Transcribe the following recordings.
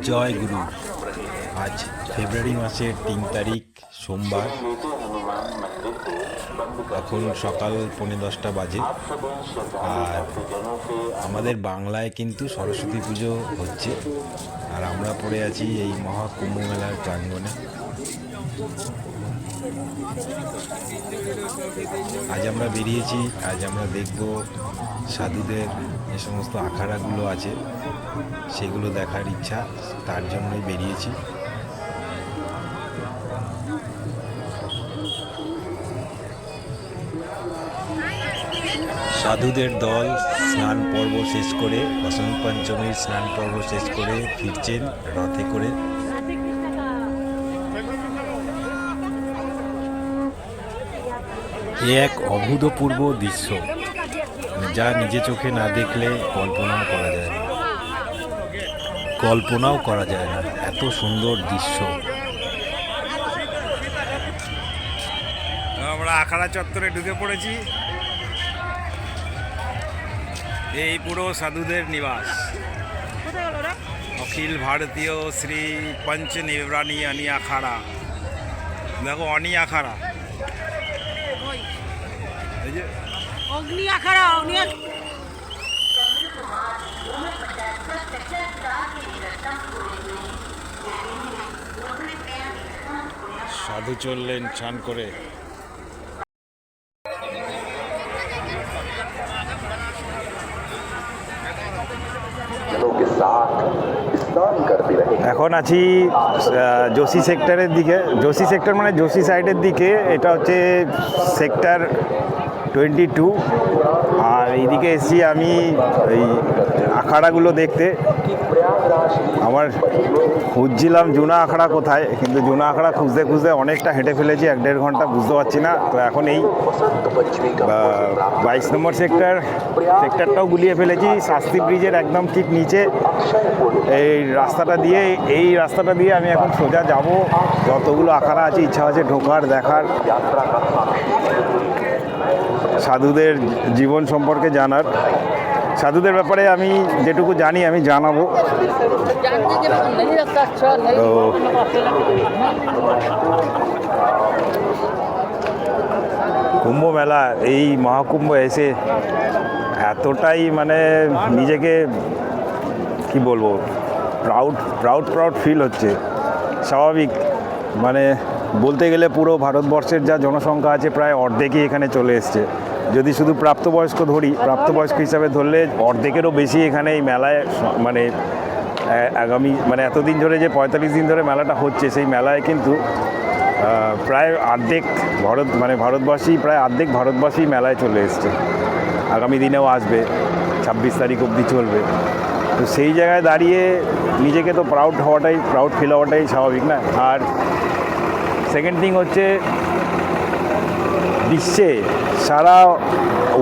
জয় গুরু। আজ ফেব্রুয়ারি মাসের 3 তারিখ সোমবার। এখন সকাল 10:45 বাজে। আর আমাদের বাংলায় কিন্তু সরস্বতী পুজো হচ্ছে, আর আমরা পড়ে আছি এই মহাকুম্ভ মেলার প্রাঙ্গণে। আজ আমরা বেরিয়েছি, আজ আমরা দেখব সাধুদের যে সমস্ত আখাড়াগুলো আছে সেগুলো দেখার ইচ্ছা, তার জন্যই বেরিয়েছি। সাধুদের দল স্নান পর্ব শেষ করে, বসন্ত পঞ্চমীর স্নান পর্ব শেষ করে ফিরছেন রথে করে। এ এক অভূতপূর্ব দৃশ্য, যা নিজে চোখে না দেখলে কল্পনাও করা যায় না। এত সুন্দর দৃশ্য। আমরা আখাড়া চত্বরে ঢুকে পড়েছি। এই পুরো সাধুদের নিবাস। অখিল ভারতীয় শ্রী পঞ্চ নিব্রাণী অনি আখাড়া। দেখো অনি আখাড়া, এই যে অগ্নি আখাড়া। সাধু চললেন স্নান করে। এখন আছি যোশী সেক্টরের দিকে। যোশী সেক্টর মানে যোশী সাইডের দিকে। এটা হচ্ছে সেক্টর 22। আর এইদিকে এসেছি আমি এই আখাড়াগুলো দেখতে। আমার খুঁজছিলাম জুনা আখড়া কোথায়, কিন্তু জুনা আখড়া খুঁজতে খুঁজতে অনেকটা হেঁটে ফেলেছি, 1-1.5 ঘন্টা, বুঝতে পারছি না। তো এখন এই 22 নম্বর সেক্টরটাও গুলিয়ে ফেলেছি। শাস্তি ব্রিজের একদম ঠিক নিচে এই রাস্তাটা দিয়ে আমি এখন সোজা যাব। যতগুলো আখড়া আছে, ইচ্ছা আছে ঢোকার, দেখার, সাধুদের জীবন সম্পর্কে জানার। সাধুদের ব্যাপারে আমি যেটুকু জানি আমি জানাবো। তো কুম্ভ মেলা, এই মহাকুম্ভ এসে এতটাই মানে নিজেকে কি বলবো, প্রাউড ফিল হচ্ছে। স্বাভাবিক, মানে বলতে গেলে পুরো ভারতবর্ষের যা জনসংখ্যা আছে প্রায় অর্ধেকই এখানে চলে এসছে। যদি শুধু প্রাপ্তবয়স্ক ধরি, প্রাপ্তবয়স্ক হিসাবে ধরলে অর্ধেকেরও বেশি এখানে এই মেলায়, মানে আগামী মানে এতদিন ধরে যে 45 দিন ধরে মেলাটা হচ্ছে, সেই মেলায় কিন্তু প্রায় অর্ধেক ভারতবাসী, প্রায় অর্ধেক ভারতবাসী মেলায় চলে এসছে। আগামী দিনেও আসবে, 26 তারিখ অবধি চলবে। তো সেই জায়গায় দাঁড়িয়ে নিজেকে তো প্রাউড ফিল হওয়াটাই স্বাভাবিক না। আর সেকেন্ড থিং হচ্ছে, বিশ্বে, সারা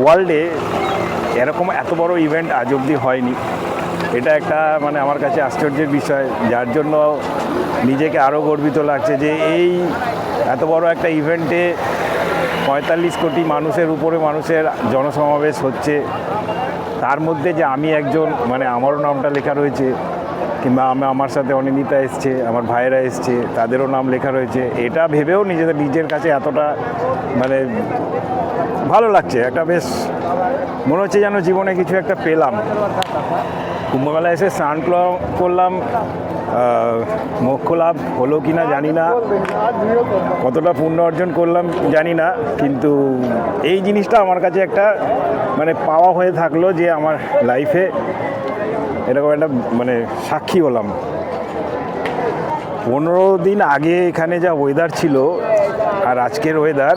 ওয়ার্ল্ডে এরকম এত বড় ইভেন্ট আজ অবধি হয়নি। এটা একটা মানে আমার কাছে আশ্চর্যের বিষয়, যার জন্য নিজেকে আরও গর্বিত লাগছে যে এই এত বড় একটা ইভেন্টে 45 কোটি মানুষের উপরে মানুষের জনসমাবেশ হচ্ছে। তার মধ্যে যে আমি একজন, মানে আমারও নামটা লেখা রয়েছে, কিংবা আমার সাথে অনিন্দিতা এসছে, আমার ভাইয়েরা এসছে, তাদেরও নাম লেখা রয়েছে। এটা ভেবেও নিজের কাছে এতটা মানে ভালো লাগছে। একটা বেশ মনে হচ্ছে যেন জীবনে কিছু একটা পেলাম। কুম্ভমেলায় এসে স্নান করলাম, মোক্ষ লাভ হলো কি না জানি না, কতটা পুণ্য অর্জন করলাম জানি না, কিন্তু এই জিনিসটা আমার কাছে একটা মানে পাওয়া হয়ে থাকলো যে আমার লাইফে এরকম একটা মানে সাক্ষী হলাম। 15 দিন আগে এখানে যা ওয়েদার ছিল আর আজকের ওয়েদার,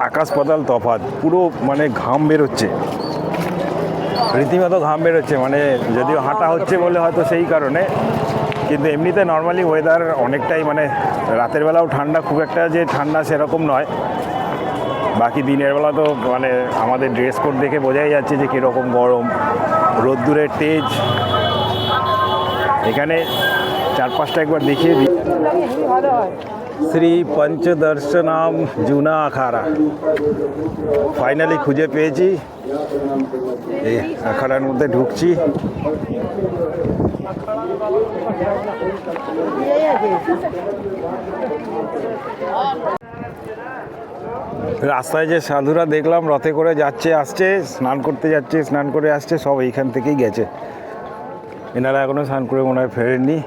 আকাশ পাতাল তফাৎ। পুরো মানে ঘাম বেরোচ্ছে, রীতিমতো ঘাম বেরোচ্ছে। মানে যদিও হাঁটা হচ্ছে বলে হয়তো সেই কারণে, কিন্তু এমনিতে নর্মালি ওয়েদার অনেকটাই, মানে রাতের বেলাও ঠান্ডা, খুব একটা যে ঠান্ডা সেরকম নয়। বাকি দিনের বেলা তো মানে আমাদের ড্রেস কোড দেখে বোঝাই যাচ্ছে যে কীরকম গরম, রোদ্দুরের তেজ। এখানে 4-5টা একবার দেখিয়ে দিই। শ্রী পঞ্চদর্শনাম জুনা আখাড়া ফাইনালি খুঁজে পেয়েছি। এই আখাড়ার মধ্যে ঢুকছি। রাস্তায় যে সাধুরা দেখলাম রথে করে যাচ্ছে আসছে, স্নান করতে যাচ্ছে, স্নান করে আসছে, সব এইখান থেকেই গেছে। এনারা এখনো স্নান করে মনে হয় ফেরেননি।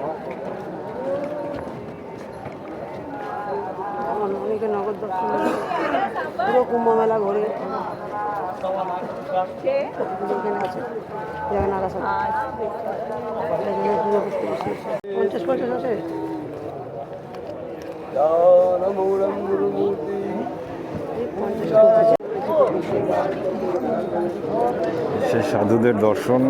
কুম্ভ মেলা ঘুরে সে সাধুদের দর্শন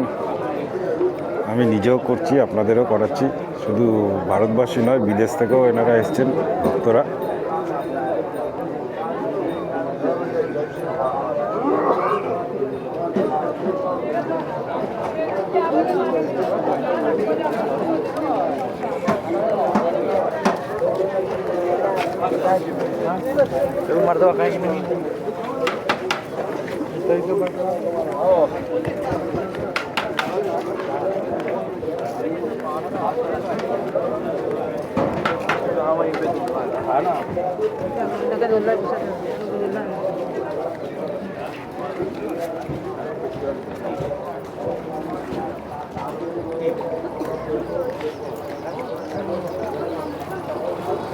আমি নিজেও করছি, আপনাদেরও করাচ্ছি। শুধু ভারতবাসী নয়, বিদেশ থেকেও এনারা এসছেন ভক্তরা। मर्दवा खाएंगे नहीं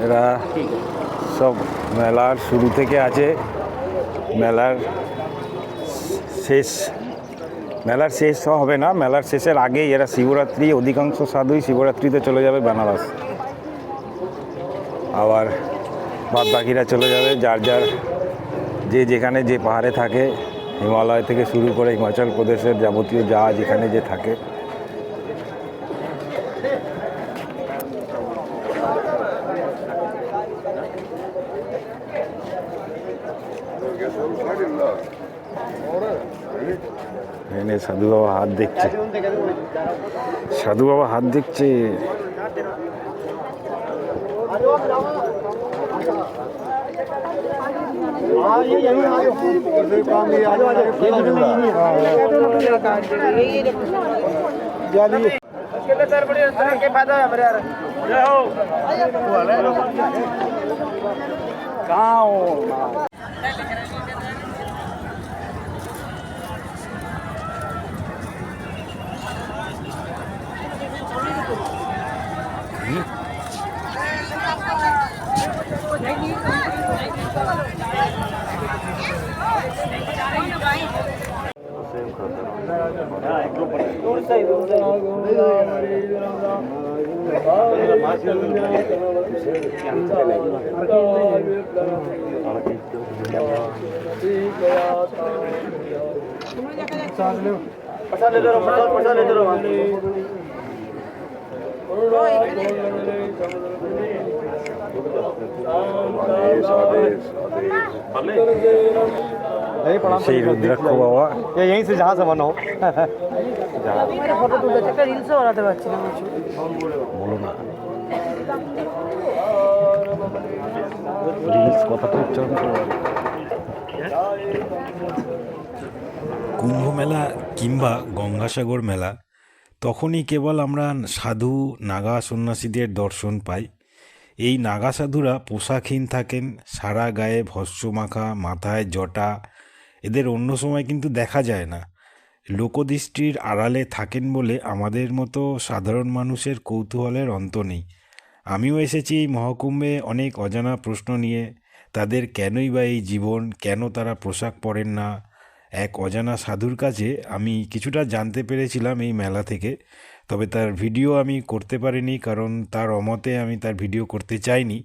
এরা সব মেলার শুরু থেকে আছে, মেলার শেষ হবে না, মেলার শেষের আগেই এরা শিবরাত্রি, অধিকাংশ সাধুই শিবরাত্রিতে চলে যাবে বেনারস, আবার বাদ বাকিরা চলে যাবে যার যার যে যেখানে যে পাহাড়ে থাকে, হিমালয় থেকে শুরু করে হিমাচল প্রদেশের যাবতীয় যা যেখানে যে থাকে। এনে সাধু বাবা হাত দেখছে, সাধু বাবা হাত দেখছে। সেই রুদ্রাক্ষ বাবা यहीं से जहाँ से बना हो ফটো তুলতে একটা রিলসও বানাতে পারছি না। বলো না, রিলস কথাটা উচ্চারণ করো। কুম্ভ মেলা কিংবা গঙ্গাসাগর মেলা তখনই কেবল আমরা সাধু নাগা সন্ন্যাসীদের দর্শন পাই। এই নাগা সাধুরা পোশাকহীন থাকেন, সারা গায়ে ভস্য মাখা, মাথায় জটা, এদের অন্য সময় কিন্তু দেখা যায় না। লোকদৃষ্টির আড়ালে থাকেন বলে আমাদের মতো সাধারণ মানুষের কৌতূহলের অন্ত নেই। আমিও এসেছি এই মহাকুম্ভে অনেক অজানা প্রশ্ন নিয়ে। তাদের কেনই বা এই জীবন, কেন তারা পোশাক পরেন না, এক অজানা সাধুর কাছে আমি কিছুটা জানতে পেরেছিলাম এই মেলা থেকে। তবে তার ভিডিও আমি করতে পারিনি, কারণ তার অমতে আমি তার ভিডিও করতে চাইনি।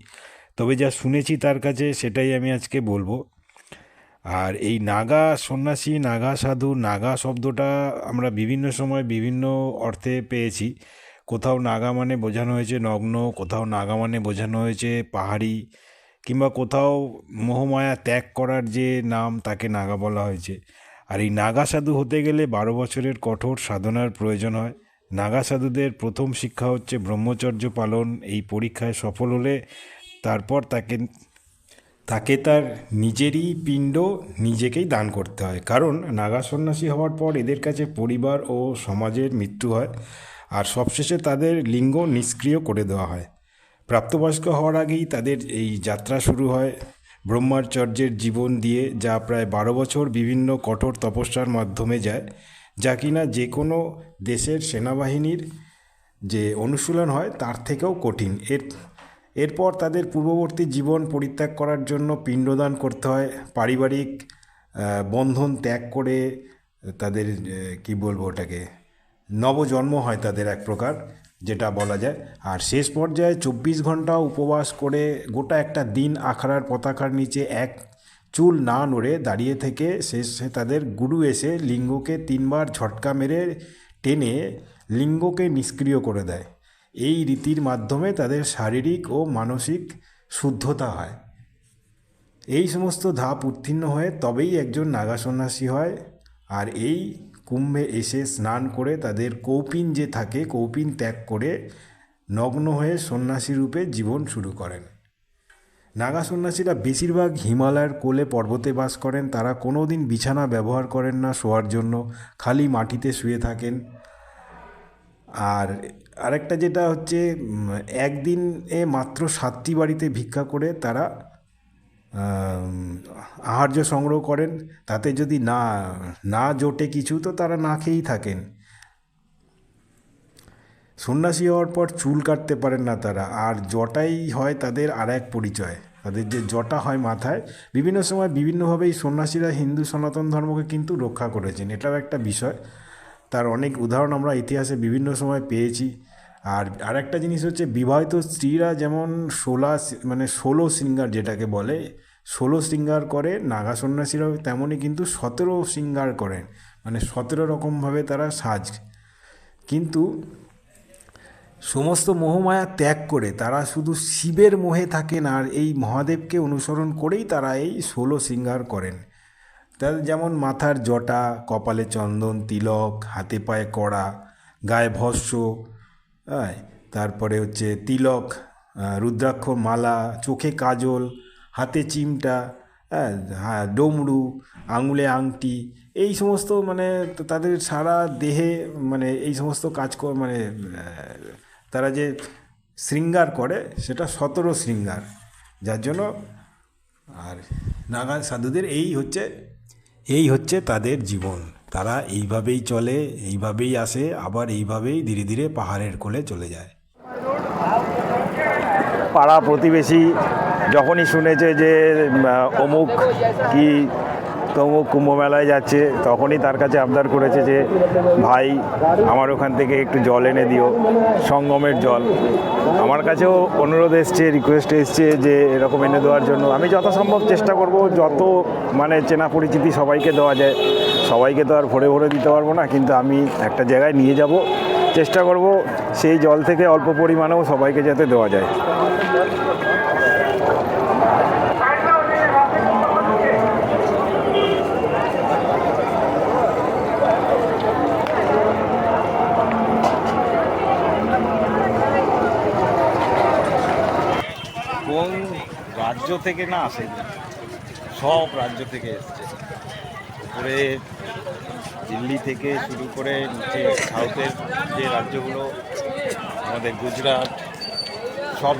তবে যা শুনেছি তার কাছে সেটাই আমি আজকে বলবো। আর এই নাগা সন্ন্যাসী, নাগা সাধু, নাগা শব্দটা আমরা বিভিন্ন সময় বিভিন্ন অর্থে পেয়েছি। কোথাও নাগা মানে বোঝানো হয়েছে নগ্ন, কোথাও নাগা মানে বোঝানো হয়েছে পাহাড়ি, কিংবা কোথাও মোহমায়া ত্যাগ করার যে নাম তাকে নাগা বলা হয়েছে। আর এই নাগা সাধু হতে গেলে 12 বছরের কঠোর সাধনার প্রয়োজন হয়। নাগা সাধুদের প্রথম শিক্ষা হচ্ছে ব্রহ্মচর্য পালন। এই পরীক্ষায় সফল হলে তারপর তাকে তার নিজেরই পিণ্ড নিজেকেই দান করতে হয়। কারণ নাগা সন্ন্যাসী হওয়ার পর এদের কাছে পরিবার ও সমাজের মৃত্যু হয়। আর সবশেষে তাদের লিঙ্গ নিষ্ক্রিয় করে দেওয়া হয়। প্রাপ্তবয়স্ক হওয়ার আগেই তাদের এই যাত্রা শুরু হয় ব্রহ্মচর্যের জীবন দিয়ে, যা প্রায় 12 বছর বিভিন্ন কঠোর তপস্যার মাধ্যমে যায়, যা কিনা যে কোনো দেশের সেনাবাহিনীর যে অনুশীলন হয় তার থেকেও কঠিন। এরপর তাদের পূর্ববর্তী জীবন পরিত্যাগ করার জন্য পিণ্ডদান করতে হয়, পারিবারিক বন্ধন ত্যাগ করে তাদের কি বলবো ওটাকে নবজন্ম হয় তাদের এক প্রকার, যেটা বলা যায়। আর শেষ পর্যায়ে 24 ঘন্টা উপবাস করে গোটা একটা দিন আখড়ার পতাকার নিচে এক চুল না নড়ে দাঁড়িয়ে থেকে শেষে তাদের গুরু এসে লিঙ্গকে 3বার ঝটকা মেরে টেনে লিঙ্গকে নিষ্ক্রিয় করে দেয়। এই রীতির মাধ্যমে তাদের শারীরিক ও মানসিক শুদ্ধতা হয়। এই সমস্ত ধাপ উত্তীর্ণ হয়ে তবেই একজন নাগা সন্ন্যাসী হয়। আর এই কুম্ভে এসে স্নান করে তাদের কৌপিন যে থাকে, কৌপিন ত্যাগ করে নগ্ন হয়ে সন্ন্যাসী রূপে জীবন শুরু করেন। নাগা সন্ন্যাসীরা বেশিরভাগ হিমালয়ের কোলে পর্বতে বাস করেন। তারা কোনো দিন বিছানা ব্যবহার করেন না শোয়ার জন্য, খালি মাটিতে শুয়ে থাকেন। আর আরেকটা যেটা হচ্ছে, একদিনে মাত্র 7টি বাড়িতে ভিক্ষা করে তারা আহার্য সংগ্রহ করেন। তাতে যদি না জোটে কিছু তো তারা না খেয়েই থাকেন। সন্ন্যাসী হওয়ার পর চুল কাটতে পারেন না তারা। আর জটাই হয় তাদের আর এক পরিচয়। তাদের যে জটা হয় মাথায়, বিভিন্ন সময় বিভিন্নভাবেই সন্ন্যাসীরা হিন্দু সনাতন ধর্মকে কিন্তু রক্ষা করেছেন, এটাও একটা বিষয়। তার অনেক উদাহরণ আমরা ইতিহাসে বিভিন্ন সময় পেয়েছি। আর আরেকটা জিনিস হচ্ছে, বিবাহিত স্ত্রীরা যেমন 16 শৃঙ্গার যেটাকে বলে 16 শৃঙ্গার করে, নাগা সন্ন্যাসীরাও তেমনই কিন্তু 17 শৃঙ্গার করেন, মানে 17 রকমভাবে তারা সাজ। কিন্তু সমস্ত মোহমায়া ত্যাগ করে তারা শুধু শিবের মোহে থাকেন, আর এই মহাদেবকে অনুসরণ করেই তারা এই 16 শৃঙ্গার করেন। তাদের যেমন মাথার জটা, কপালে চন্দন, তিলক, হাতে পায়ে কড়া, গায়ে ভস্য, তারপরে হচ্ছে তিলক, রুদ্রাক্ষ মালা, চোখে কাজল, হাতে চিমটা, ডমরু, আঙুলে আংটি, এই সমস্ত মানে তাদের সারা দেহে মানে এই সমস্ত কাজ মানে তারা যে শৃঙ্গার করে সেটা 17 শৃঙ্গার, যার জন্য। আর নাগা সাধুদের এই হচ্ছে তাদের জীবন। তারা এইভাবেই চলে, এইভাবেই আসে, আবার এইভাবেই ধীরে ধীরে পাহাড়ের কোলে চলে যায়। পাড়া প্রতিবেশী যখনই শুনেছে যে অমুক কি তমুক কুম্ভমেলায় যাচ্ছে, তখনই তার কাছে আবদার করেছে যে ভাই আমার ওখান থেকে একটু জল এনে দিও, সঙ্গমের জল। আমার কাছেও অনুরোধ এসছে, রিকোয়েস্ট এসছে যে এরকম এনে দেওয়ার জন্য। আমি যথাসম্ভব চেষ্টা করব, যত মানে চেনা পরিচিতি সবাইকে দেওয়া যায়। সবাইকে তো আর ভরে ভরে দিতে পারবো না, কিন্তু আমি একটা জায়গায় নিয়ে যাব, চেষ্টা করব সেই জল থেকে অল্প পরিমাণেও সবাইকে যাতে দেওয়া যায়। কোন রাজ্য থেকে না আসে, সব রাজ্য থেকে এসছে। উপরে দিল্লি থেকে শুরু করে নিচে সাউথের যে রাজ্যগুলো, আমাদের গুজরাট, সব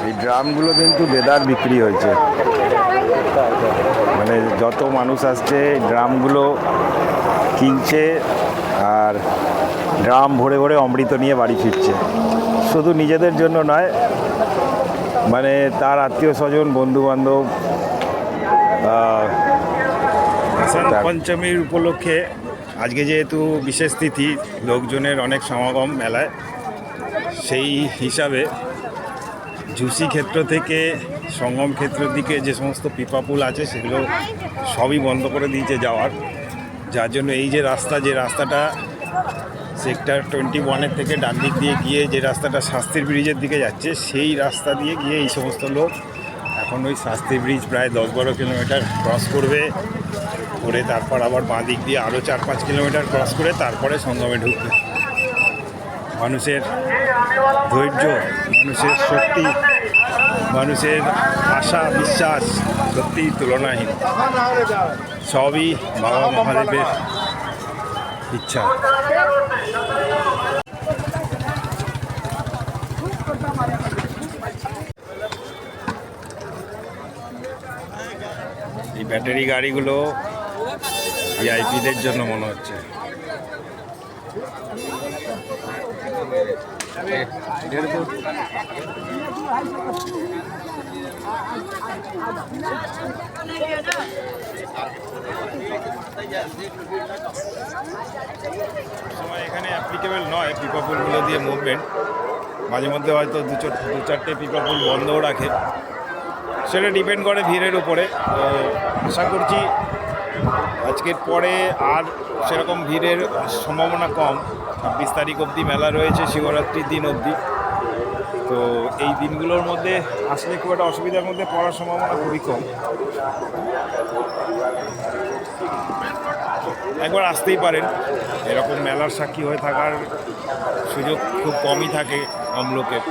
এই ড্রামগুলো কিন্তু দেদার বিক্রি হয়েছে। মানে যত মানুষ আসছে ড্রামগুলো কিনছে, আর ড্রাম ভরে ভরে অমৃত নিয়ে বাড়ি ফিরছে। শুধু নিজেদের জন্য নয়, মানে তার আত্মীয় স্বজন, বন্ধুবান্ধব। পঞ্চমীর উপলক্ষে আজকে যেহেতু বিশেষ তিথি, লোকজনের অনেক সমাগম মেলায়, সেই হিসাবে ঝুসি ক্ষেত্র থেকে সঙ্গম ক্ষেত্রের দিকে যে সমস্ত পিপাপুল আছে সেগুলো সবই বন্ধ করে দিয়েছে যাওয়ার। যার জন্য এই যে রাস্তাটা সেক্টর 21-এর থেকে ডান দিক দিয়ে গিয়ে যে রাস্তাটা শাস্ত্রী ব্রিজের দিকে যাচ্ছে, সেই রাস্তা দিয়ে গিয়ে এই সমস্ত লোক এখন ওই শাস্ত্রী ব্রিজ প্রায় 10-12 কিলোমিটার ক্রস করবে, করে তারপর আবার বাঁ দিক দিয়ে আরও 4-5 কিলোমিটার ক্রস করে তারপরে সঙ্গমে ঢুকবে। মানুষের ধৈর্য, মানুষের শক্তি, মানুষের আশা বিশ্বাস সত্যিই তুলনাহীন। সবই বাবা মহাদেবের ইচ্ছা। এই ব্যাটারি গাড়িগুলো ভিআইপিদের জন্য মনে হচ্ছে। সময় এখানে অ্যাপ্লিকেবল নয় পিপাপুলগুলো দিয়ে মুভমেন্ট, মাঝে মধ্যে হয়তো দু চারটে পিপাপুল বন্ধও রাখে, সেটা ডিপেন্ড করে ভিড়ের উপরে। তো আশা করছি আজকের পরে আর সেরকম ভিড়ের সম্ভাবনা কম। 26 তারিখ অবধি মেলা রয়েছে, শিবরাত্রির দিন অবধি। তো এই দিনগুলোর মধ্যে আসলে খুব একটা অসুবিধার মধ্যে পড়ার সম্ভাবনা খুবই কম। একবার আসতেই পারেন, এরকম মেলার সাক্ষী হয়ে থাকার সুযোগ খুব কমই থাকে কম লোকের।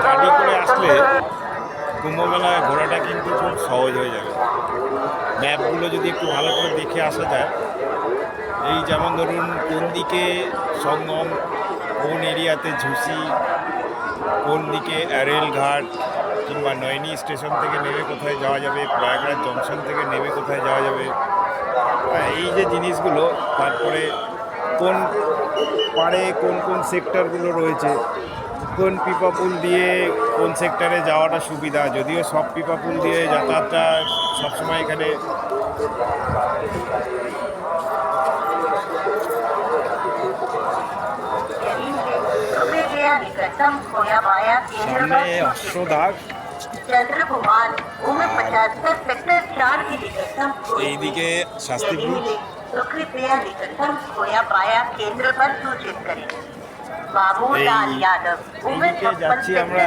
গাড়ি করে আসলে কুম্ভমেলায় ঘোরাটা কিন্তু খুব সহজ হয়ে যাবে। ম্যাপগুলো যদি একটু ভালো করে দেখে আসা যায়, এই যেমন ধরুন কোন দিকে সঙ্গম, কোন এরিয়াতে ঝুসি, কোন দিকে রেলঘাট কিংবা নয়নি স্টেশন থেকে নেমে কোথায় যাওয়া যাবে, প্রয়াগরাজ জংশন থেকে নেমে কোথায় যাওয়া যাবে, এই যে জিনিসগুলো, তারপরে কোন পাড়ে কোন কোন সেক্টরগুলো রয়েছে, কোন পিপাপুল দিয়ে কোন সেক্টরে যাওয়াটা সুবিধা। যদিও সব পিপাপুল দিয়ে যাতায়াতটা সবসময় এখানে সামনে অশ্বদাগ, এইদিকে শাস্তিপুর, এইদিকে যাচ্ছি আমরা